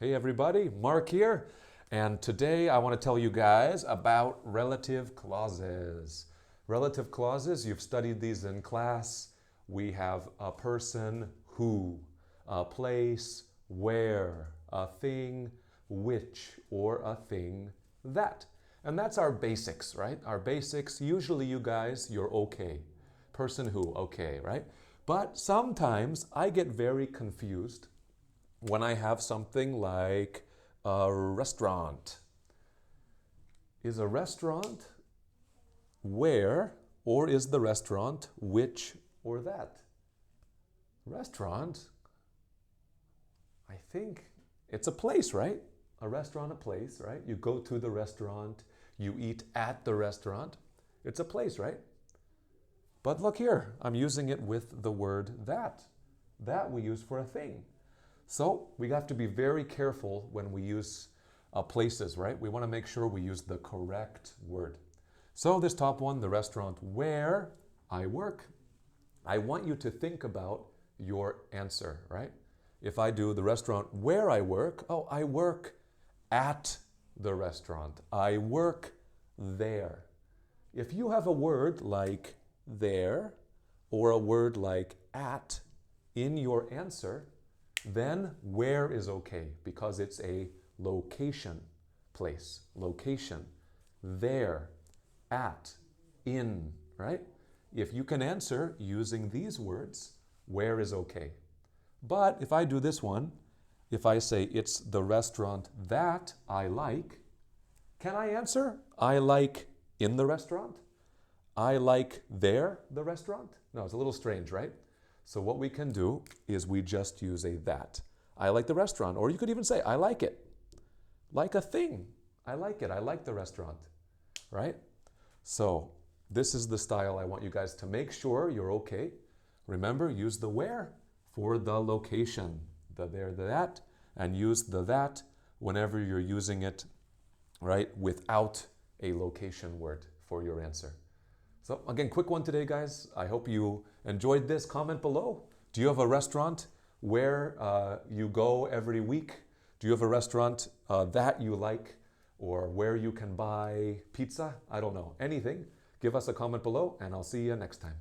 Hey everybody, Mark here, and today I want to tell you guys about relative clauses. Relative clauses, you've studied these in class. We have a person, who, a place, where, a thing, which, or a thing, that. And that's our basics, right? Our basics, usually you guys, you're okay. Person, who, okay, right? But sometimes I get very confused when I have something like a restaurant. Is a restaurant where, or is the restaurant which or that? Restaurant, I think it's a place, right? A restaurant, a place, right? You go to the restaurant, you eat at the restaurant. It's a place, right? But look here, I'm using it with the word that. That we use for a thing. So we have to be very careful when we use places, right? We want to make sure we use the correct word. So this top one, the restaurant where I work, I want you to think about your answer, right? If I do the restaurant where I work, oh, I work at the restaurant. I work there. If you have a word like there or a word like at in your answer, then where is okay because it's a location, place, location, there, at, in, right? If you can answer using these words, where is okay. But if I do this one, if I say it's the restaurant that I like, can I answer? I like in the restaurant? I like there, the restaurant? No, it's a little strange, right? So what we can do is we just use a that. I like the restaurant. Or you could even say, I like it. Like a thing. I like it. I like the restaurant. Right? So this is the style I want you guys to make sure you're okay. Remember, use the where for the location. The there, the that. And use the that whenever you're using it, right, without a location word for your answer. So again, quick one today, guys. I hope you enjoyed this. Comment below. Do you have a restaurant where you go every week? Do you have a restaurant that you like, or where you can buy pizza? I don't know. Anything. Give us a comment below, and I'll see you next time.